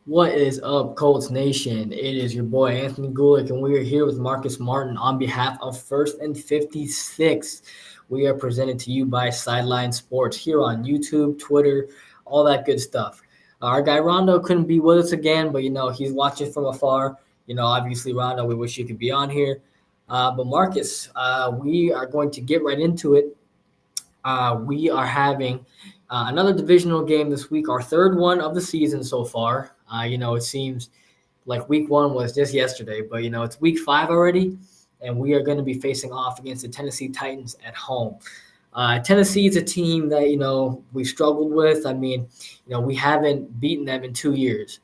What is up, Colts Nation? It is your boy Anthony Gulick, and we are here with Marcus Martin on behalf of First and 56. We are presented to you by Sideline Sports here on YouTube, Twitter, all that good stuff. Our guy Rondo couldn't be with us again, but he's watching from afar. Obviously, Rondo, we wish you could be on here. But Marcus, we are going to get right into it. We are having another divisional game this week, our third one of the season so far. It seems like week one was just yesterday, but it's week 5 already, and we are going to be facing off against the Tennessee Titans at home. Tennessee is a team that we struggled with. I mean, we haven't beaten them in 2 years,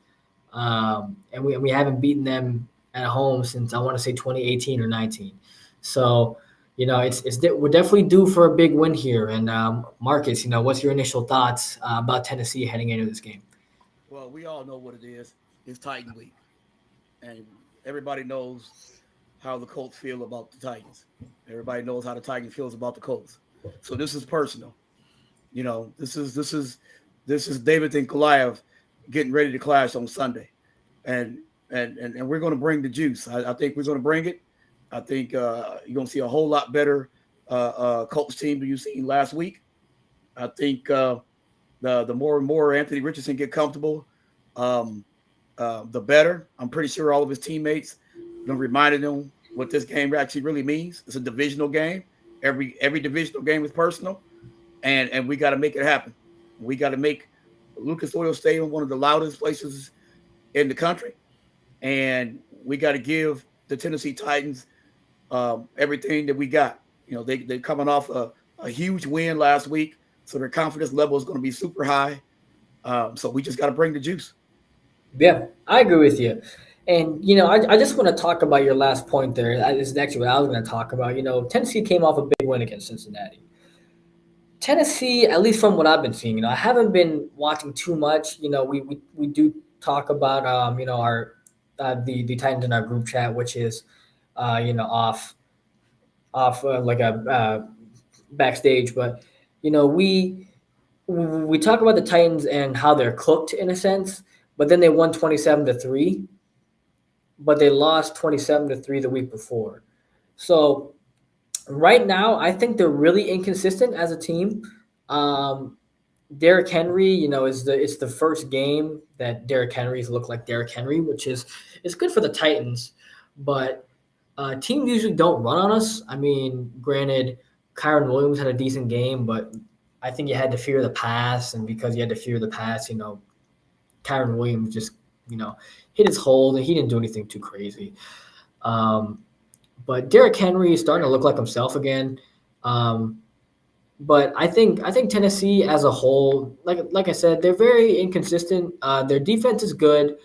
and we haven't beaten them at home since I want to say 2018 or 19. So we're definitely due for a big win here. And Marcus, what's your initial thoughts about Tennessee heading into this game? Well, we all know what it is. It's Titan Week. And everybody knows how the Colts feel about the Titans. Everybody knows how the Titans feels about the Colts. So this is personal. This is David and Goliath getting ready to clash on Sunday. And we're going to bring the juice. I think we're going to bring it. I think you're going to see a whole lot better Colts team than you've seen last week. I think the more and more Anthony Richardson get comfortable, the better. I'm pretty sure all of his teammates reminded them what this game actually really means. It's a divisional game. Every divisional game is personal, and we got to make it happen. We got to make Lucas Oil Stadium one of the loudest places in the country, and we got to give the Tennessee Titans everything that we got. They're coming off a huge win last week, so their confidence level is going to be super high. So we just got to bring the juice. Yeah, I agree with you. And, I just want to talk about your last point there. This is actually what I was going to talk about. Tennessee came off a big win against Cincinnati. Tennessee, at least from what I've been seeing, I haven't been watching too much. We do talk about, our the Titans in our group chat, which is, off like a backstage. But, we talk about the Titans and how they're cooked in a sense, but then they won 27-3, but they lost 27-3 the week before. So right now, I think they're really inconsistent as a team. Derrick Henry, it's the first game that Derrick Henry's looked like Derrick Henry, which is good for the Titans, but teams usually don't run on us. I mean, granted, Kyron Williams had a decent game, but I think you had to fear the pass, and because you had to fear the pass, Kyron Williams just, hit his hold, and he didn't do anything too crazy. But Derrick Henry is starting to look like himself again. But I think Tennessee as a whole, like I said, they're very inconsistent. Their defense is good,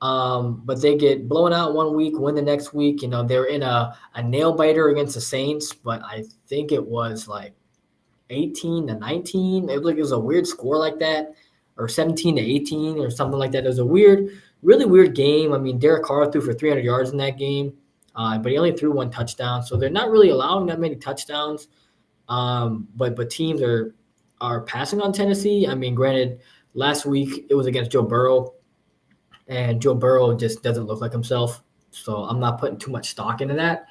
but they get blown out one week, win the next week. They're in a nail biter against the Saints, but I think it was like 18-19. It was a weird score like that, or 17-18 or something like that. It was a really weird game. I mean, Derek Carr threw for 300 yards in that game, but he only threw one touchdown. So they're not really allowing that many touchdowns. But teams are passing on Tennessee. I mean, granted, last week it was against Joe Burrow, and Joe Burrow just doesn't look like himself. So I'm not putting too much stock into that.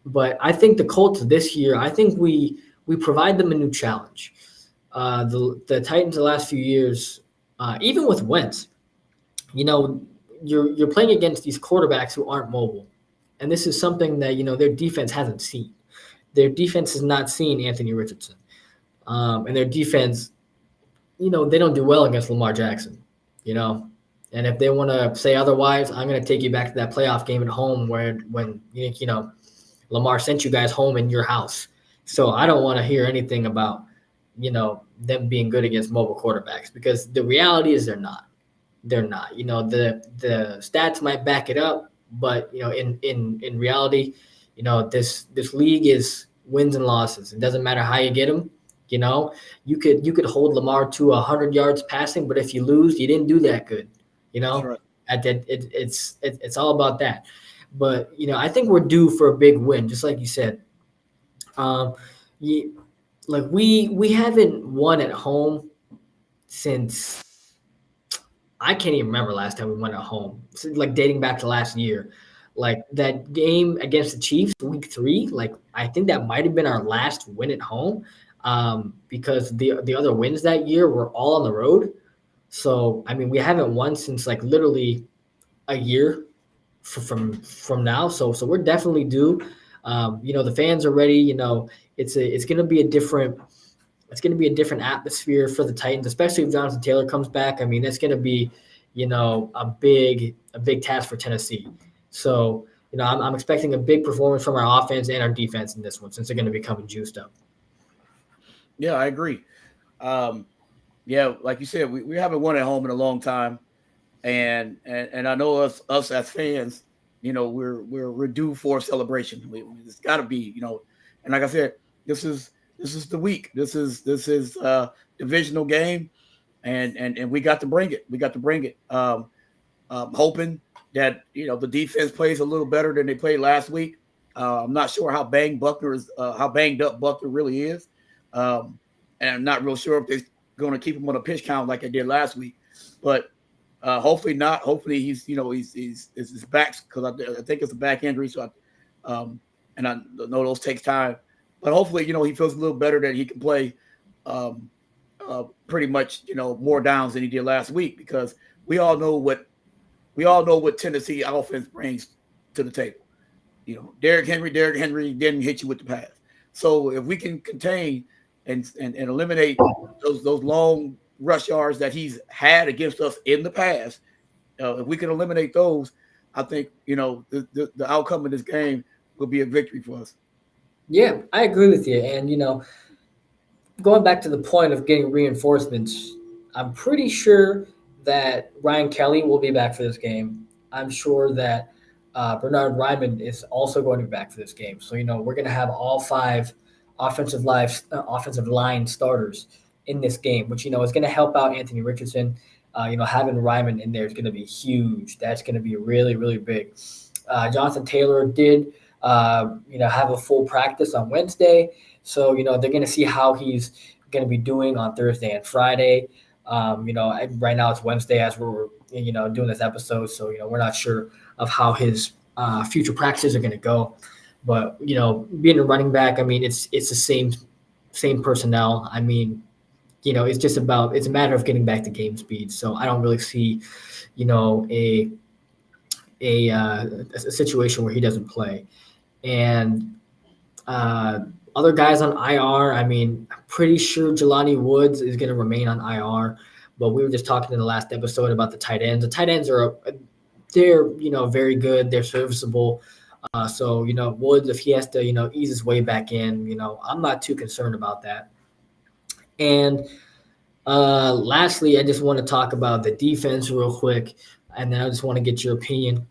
But I think the Colts this year, I think we provide them a new challenge. The Titans the last few years, even with Wentz, you're playing against these quarterbacks who aren't mobile, and this is something that their defense hasn't seen. Their defense has not seen Anthony Richardson, and their defense, they don't do well against Lamar Jackson, And if they want to say otherwise, I'm going to take you back to that playoff game at home when Lamar sent you guys home in your house. So I don't want to hear anything about, them being good against mobile quarterbacks, because the reality is they're not. They're not. The stats might back it up, but in reality, this league is wins and losses. It doesn't matter how you get them. You could hold Lamar to 100 yards passing, but if you lose, you didn't do that good. That's right. It's all about that. But I think we're due for a big win, just like you said. We haven't won at home since I can't even remember last time we went at home. It's like dating back to last year. Like that game against the Chiefs, week 3, like I think that might have been our last win at home. Because the other wins that year were all on the road. So I mean we haven't won since like literally a year from now. So we're definitely due. The fans are ready. It's gonna be a different atmosphere for the Titans, especially if Jonathan Taylor comes back. I mean, that's going to be, a big task for Tennessee. So, I'm expecting a big performance from our offense and our defense in this one since they're going to be coming juiced up. Yeah, I agree. Yeah, like you said, we haven't won at home in a long time, and I know us as fans, we're due for a celebration. It's got to be, and like I said, this is the week. This is divisional game, and we got to bring it. We got to bring it. Hoping that the defense plays a little better than they played last week. I'm not sure how banged up Buckner really is, and I'm not real sure if they're going to keep him on a pitch count like they did last week. But hopefully not. Hopefully he's his back, because I think it's a back injury. So and I know those takes time, but hopefully he feels a little better that he can play pretty much more downs than he did last week, because we all know what Tennessee offense brings to the table. Derrick Henry didn't hit you with the pass. So if we can contain and eliminate those long rush yards that he's had against us in the past, if we can eliminate those, I think the outcome of this game will be a victory for us. Yeah, I agree with you. And going back to the point of getting reinforcements, I'm pretty sure that Ryan Kelly will be back for this game. I'm sure that Bernard Ryman is also going to be back for this game. So we're going to have all 5 offensive line starters in this game, which is going to help out Anthony Richardson. Having Ryman in there is going to be huge. That's going to be really, really big. Jonathan Taylor did have a full practice on Wednesday, so they're going to see how he's going to be doing on Thursday and Friday. Right now it's Wednesday as we're doing this episode, so we're not sure of how his future practices are going to go. But being a running back, I mean, it's the same personnel. I mean, it's a matter of getting back to game speed. So I don't really see, a situation where he doesn't play. And other guys on IR, I mean, I'm pretty sure Jelani Woods is going to remain on IR. But we were just talking in the last episode about the tight ends. The tight ends they're very good. They're serviceable. So Woods, if he has to ease his way back in, I'm not too concerned about that. And lastly, I just want to talk about the defense real quick, and then I just want to get your opinion.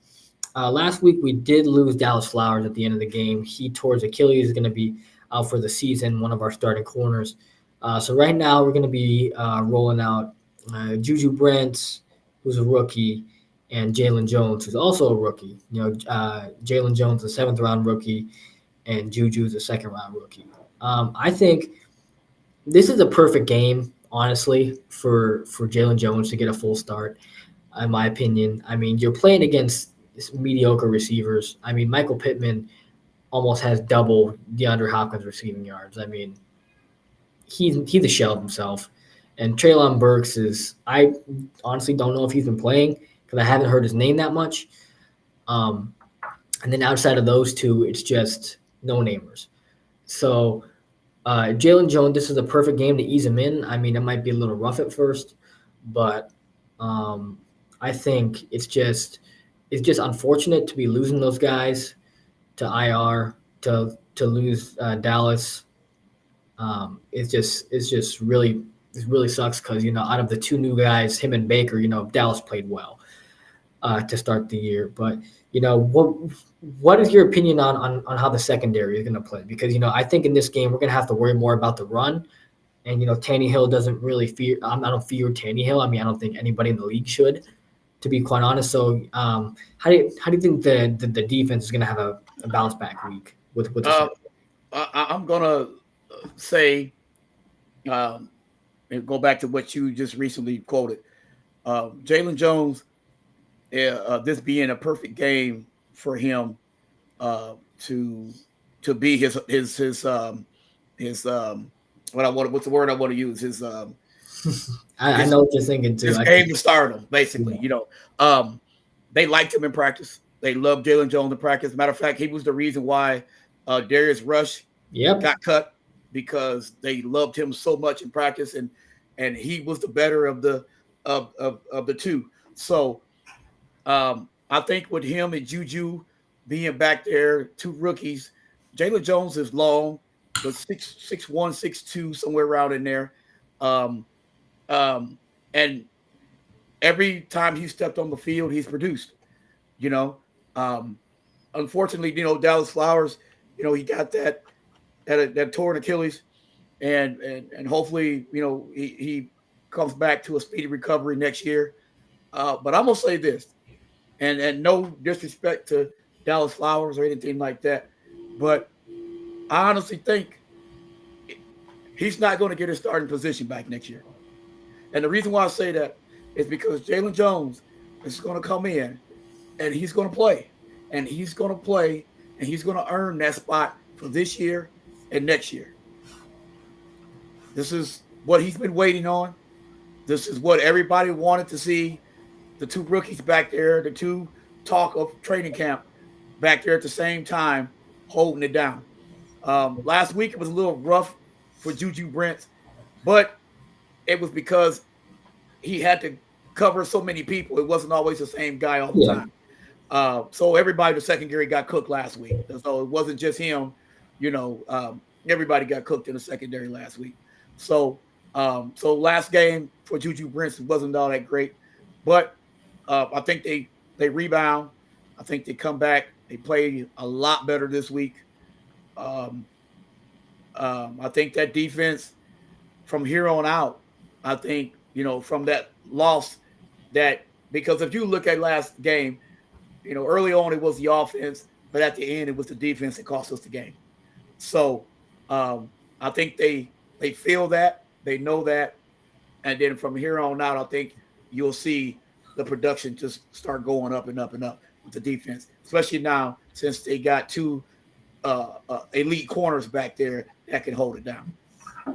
Last week we did lose Dallas Flowers at the end of the game. He tore his Achilles, is going to be out for the season, one of our starting corners. So right now we're going to be rolling out Juju Brents, who's a rookie, and Jalen Jones, who's also a rookie. Jalen Jones, a 7th-round rookie, and Juju's a 2nd-round rookie. I think this is a perfect game, honestly, for Jalen Jones to get a full start, in my opinion. I mean, you're playing against mediocre receivers. I mean, Michael Pittman almost has double DeAndre Hopkins receiving yards. I mean, he's a shell of himself. And Treylon Burks I honestly don't know if he's been playing because I haven't heard his name that much. And then outside of those two, it's just no-namers. So Jalen Jones, this is a perfect game to ease him in. I mean, it might be a little rough at first, but I think it's just unfortunate to be losing those guys to IR, to lose Dallas. It really sucks because out of the 2 new guys, him and Baker, Dallas played well to start the year. But what is your opinion on how the secondary is going to play? Because I think in this game we're going to have to worry more about the run, and Tannehill doesn't really fear. I don't fear Tannehill. I mean, I don't think anybody in the league should, to be quite honest. So how do you think the defense is going to have a bounce back week with the I'm gonna say, and go back to what you just recently quoted. Jalen Jones, this being a perfect game for him to be his what's the word I want to use I his know what you're thinking too. his game to start him basically. They liked him in practice. They loved Jalen Jones in practice. Matter of fact, he was the reason why Darius Rush Yep. got cut because they loved him so much in practice, and he was the better of the two. So I think with him and Juju being back there, two rookies, Jalen Jones is long, but 6'1", 6'2", somewhere around in there. Um, and every time he stepped on the field, he's produced. You know, um, unfortunately, Dallas Flowers, he got that torn Achilles, and hopefully, he comes back to a speedy recovery next year. But I'm gonna say this, and no disrespect to Dallas Flowers or anything like that, but I honestly think he's not going to get his starting position back next year. And the reason why I say that is because Jalen Jones is going to come in and he's going to play, and he's going to play, and he's going to earn that spot for this year and next year. This is what he's been waiting on. This is what everybody wanted to see. The two rookies back there, the two talk of training camp back there at the same time, holding it down. Last week it was a little rough for Juju Brents, but it was because he had to cover so many people. It wasn't always the same guy all the time. So everybody in the secondary got cooked last week. So it wasn't just him. Everybody got cooked in the secondary last week. So last game for Juju Brents wasn't all that great, but I think they rebound. I think they come back. They play a lot better this week. I think that defense from here on out, I think, from that loss, that because if you look at last game, early on it was the offense, but at the end it was the defense that cost us the game. So I think they feel that, they know that, and then from here on out, I think you'll see the production just start going up and up and up with the defense, especially now since they got two elite corners back there that can hold it down.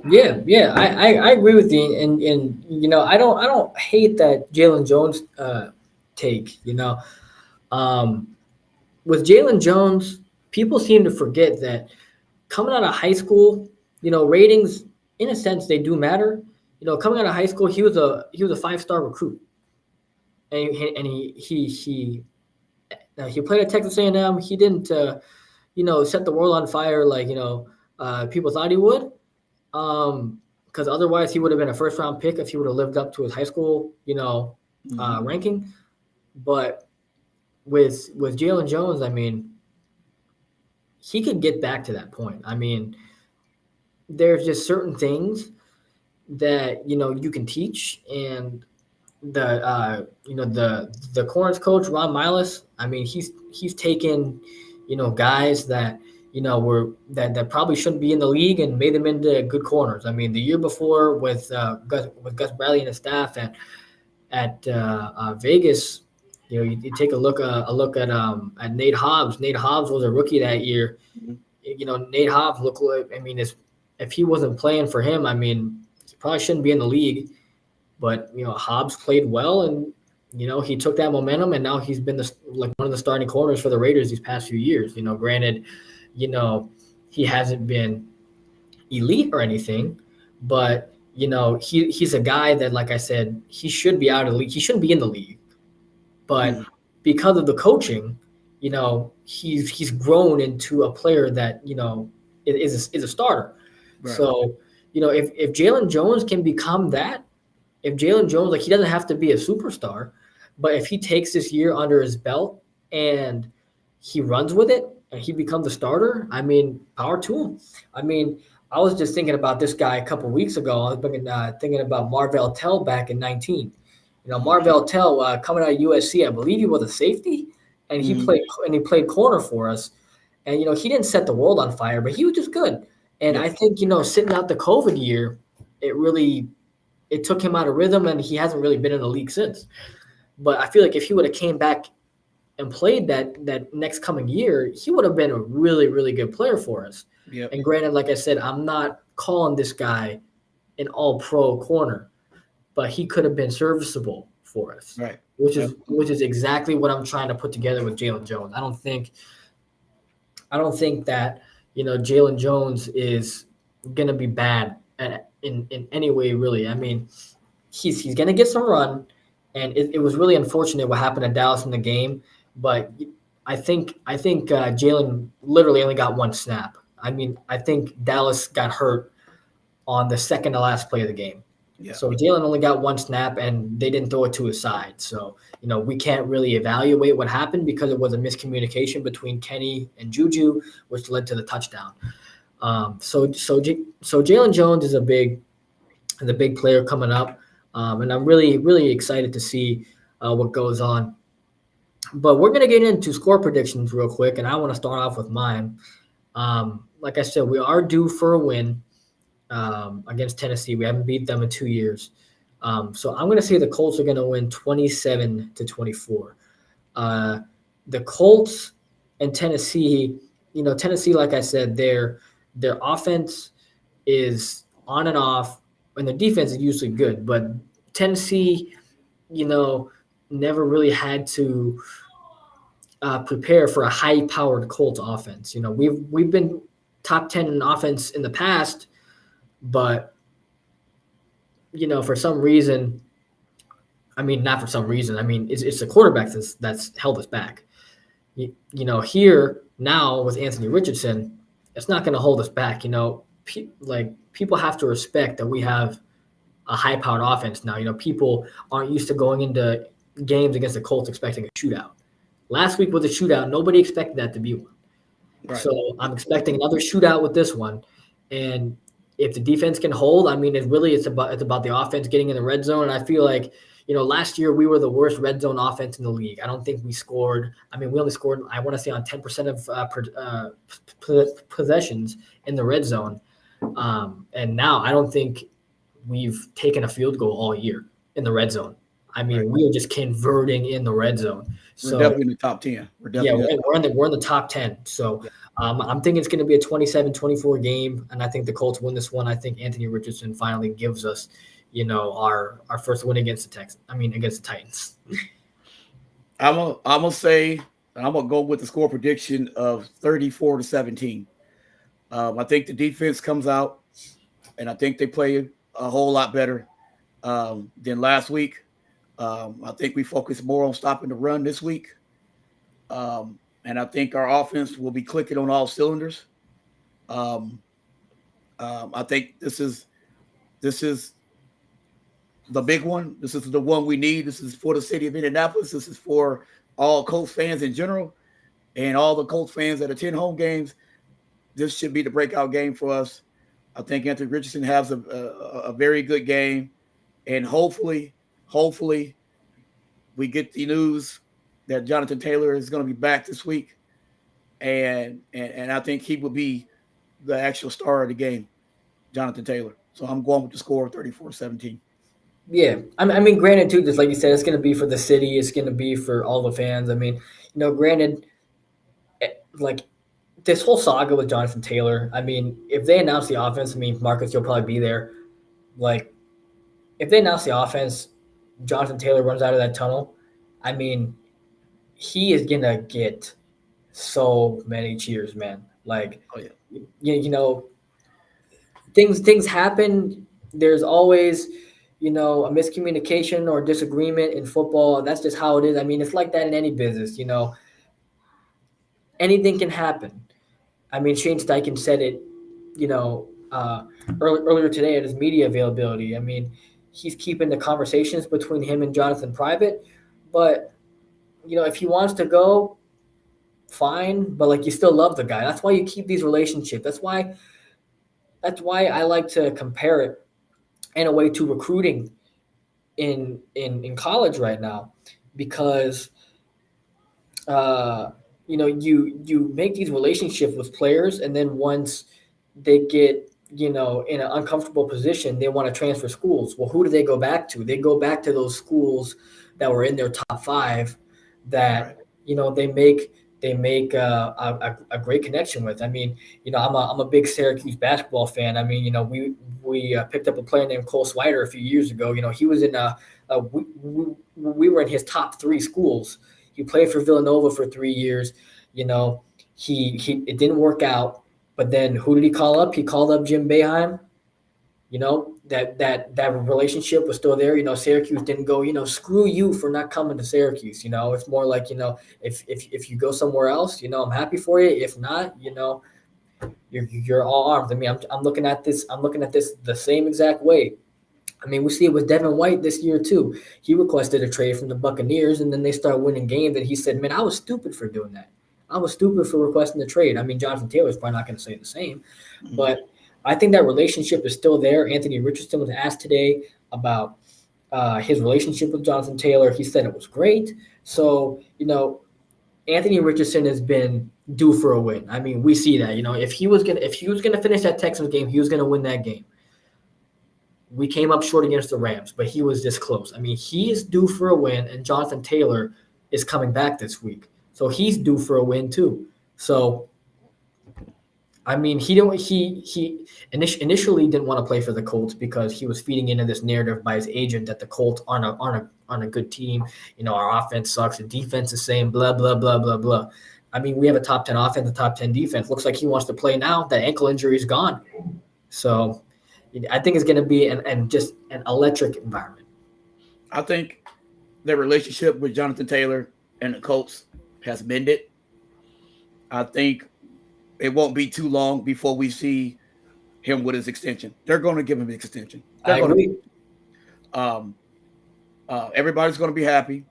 Yeah, I agree with you, and I don't hate that Jalen Jones take. With Jalen Jones, people seem to forget that coming out of high school, ratings in a sense they do matter. Coming out of high school, he was a 5-star recruit, and he played at Texas A&M. He didn't set the world on fire like people thought he would. Because otherwise he would have been a first-round pick if he would have lived up to his high school, ranking. But with Jalen Jones, I mean, he could get back to that point. I mean, there's just certain things that you can teach, and the corners coach Ron Miles. I mean, he's taken guys that that probably shouldn't be in the league and made them into good corners. I mean, the year before with Gus Bradley and his staff at Vegas, you take a look at Nate Hobbs. Nate Hobbs was a rookie that year. Mm-hmm. Nate Hobbs looked like, I mean, if he wasn't playing for him, I mean, he probably shouldn't be in the league. But Hobbs played well, and he took that momentum, and now he's been one of the starting corners for the Raiders these past few years. Granted, he hasn't been elite or anything, but he's a guy that, like I said, he should be out of the league. He shouldn't be in the league, but because of the coaching, he's grown into a player that is a starter. Right. So if Jalen Jones can become that. If Jalen Jones, he doesn't have to be a superstar, but if he takes this year under his belt and he runs with it and he becomes a starter, I mean, power to him. I mean, I was just thinking about this guy a couple of weeks ago. I was thinking about Marvell Tell back in 19. Marvell Tell coming out of USC, I believe he was a safety, and he played corner for us. And he didn't set the world on fire, but he was just good. And I think sitting out the COVID year, it really it took him out of rhythm, and he hasn't really been in the league since. But I feel like if he would have came back and played that next coming year, he would have been a really, really good player for us. Yep. And granted, like I said, I'm not calling this guy an all-pro corner, but he could have been serviceable for us, Right. which is exactly what I'm trying to put together with Jalen Jones. I don't think that Jalen Jones is gonna be bad in any way, really. I mean, he's gonna get some run, and it was really unfortunate what happened to Dallas in the game. But I think Jalen literally only got one snap. I mean, I think Dallas got hurt on the second to last play of the game. Yeah. So Jalen only got one snap, and they didn't throw it to his side. So we can't really evaluate what happened because it was a miscommunication between Kenny and Juju, which led to the touchdown. So Jalen Jones is a big player coming up, and I'm really really excited to see what goes on. But we're gonna get into score predictions real quick, and I want to start off with mine. Like I said, we are due for a win against Tennessee. We haven't beat them in 2 years. So I'm going to say the Colts are going to win 27-24. The Colts and Tennessee, Tennessee, like I said, their offense is on and off, and their defense is usually good. But Tennessee, never really had to prepare for a high-powered Colts offense. We've been top 10 in offense in the past, but for some reason, I mean, not for some reason. I mean, it's the quarterback that's held us back. Here now with Anthony Richardson, it's not going to hold us back. People have to respect that we have a high-powered offense now. People aren't used to going into games against the Colts expecting a shootout. Last week was a shootout. Nobody expected that to be one. Right. So I'm expecting another shootout with this one, and if the defense can hold, I mean, it's about the offense getting in the red zone. And I feel like, last year we were the worst red zone offense in the league. I don't think we scored. I mean, we only scored, I want to say, on 10% of possessions in the red zone. And now I don't think we've taken a field goal all year in the red zone. I mean, we are just converting in the red zone. We're definitely in the top 10. We're in the top 10. So I'm thinking it's going to be a 27-24 game, and I think the Colts win this one. I think Anthony Richardson finally gives us, our first win against the Titans. I'm gonna go with the score prediction of 34-17. I think the defense comes out, and I think they play a whole lot better than last week. I think we focus more on stopping the run this week. And I think our offense will be clicking on all cylinders. I think this is the big one. This is the one we need. This is for the city of Indianapolis. This is for all Colts fans in general and all the Colts fans that attend home games. This should be the breakout game for us. I think Anthony Richardson has a very good game, and hopefully we get the news that Jonathan Taylor is going to be back this week, and I think he will be the actual star of the game, Jonathan Taylor. So I'm going with the score of 34-17. Yeah, I mean, granted, too, just like you said, it's going to be for the city. It's going to be for all the fans. I mean, granted, like this whole saga with Jonathan Taylor. I mean, if they announce the offense, I mean, Marcus, you'll probably be there. Like, if they announce the offense, Jonathan Taylor runs out of that tunnel. I mean, he is gonna get so many cheers, man. Like, oh yeah, things happen. There's always, a miscommunication or disagreement in football. That's just how it is. I mean, it's like that in any business. Anything can happen. I mean, Shane Steichen said it, earlier today at his media availability. I mean, he's keeping the conversations between him and Jonathan private, but if he wants to go, fine. But like, you still love the guy. That's why you keep these relationships. That's why I like to compare it in a way to recruiting in college right now, because you make these relationships with players, and then once they get in an uncomfortable position, they want to transfer schools. Well, who do they go back to? They go back to those schools that were in their top five that, Right. they make a great connection with. I mean, I'm a big Syracuse basketball fan. I mean, we picked up a player named Cole-Swider a few years ago. He was in we were in his top three schools. He played for Villanova for 3 years. You know, he it didn't work out. But then who did he call up? He called up Jim Boeheim. That relationship was still there. Syracuse didn't go, screw you for not coming to Syracuse. It's more like, if you go somewhere else, I'm happy for you. If not, you're all armed. I mean, I'm looking at this. I'm looking at this the same exact way. I mean, we see it with Devin White this year too. He requested a trade from the Buccaneers, and then they start winning games, and he said, "Man, I was stupid for doing that. I was stupid for requesting the trade." I mean, Jonathan Taylor's probably not going to say the same, but I think that relationship is still there. Anthony Richardson was asked today about his relationship with Jonathan Taylor. He said it was great. So, Anthony Richardson has been due for a win. I mean, we see that. If he was gonna finish that Texans game, he was gonna win that game. We came up short against the Rams, but he was this close. I mean, he is due for a win, and Jonathan Taylor is coming back this week, so he's due for a win too. So, I mean, he initially didn't want to play for the Colts because he was feeding into this narrative by his agent that the Colts aren't a good team. Our offense sucks, the defense is saying blah blah blah blah blah. I mean, we have a top 10 offense, a top 10 defense. Looks like he wants to play now. That ankle injury is gone, so I think it's going to be just an electric environment. I think the relationship with Jonathan Taylor and the Colts has mended. I think it won't be too long before we see him with his extension. They're going to give him an extension. I agree. Everybody's going to be happy,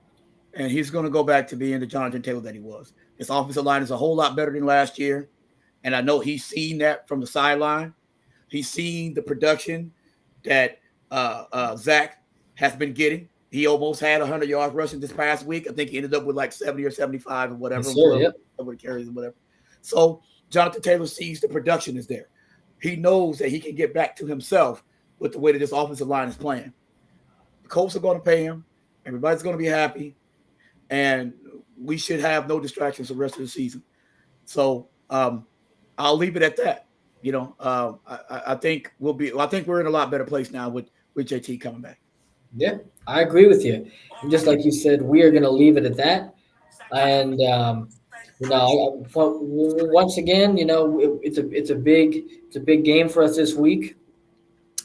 and he's going to go back to being the Jonathan Taylor that he was. His offensive line is a whole lot better than last year, and I know he's seen that from the sideline. He's seen the production that Zach has been getting. He almost had 100 yards rushing this past week. I think he ended up with like 70 or 75 or whatever. Yes, sir, yep. Carries or whatever. So Jonathan Taylor sees the production is there. He knows that he can get back to himself with the way that this offensive line is playing. The Colts are going to pay him. Everybody's going to be happy. And we should have no distractions the rest of the season. So I'll leave it at that. I think I think we're in a lot better place now with JT coming back. Yeah, I agree with you. And just like you said, we are going to leave it at that. And once again, it's a big game for us this week,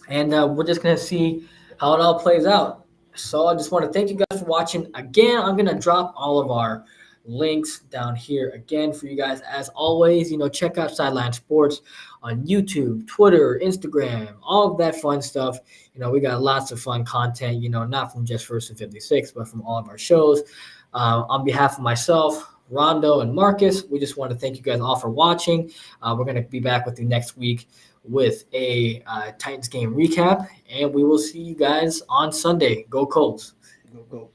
and we're just going to see how it all plays out. So I just want to thank you guys for watching. Again, I'm going to drop all of our links down here again for you guys. As always, check out Sideline Sports on YouTube, Twitter, Instagram, all of that fun stuff. We got lots of fun content, not from just First and 56, but from all of our shows. On behalf of myself, Rondo, and Marcus, we just want to thank you guys all for watching. We're going to be back with you next week with a Titans game recap, and we will see you guys on Sunday. Go Colts. Go.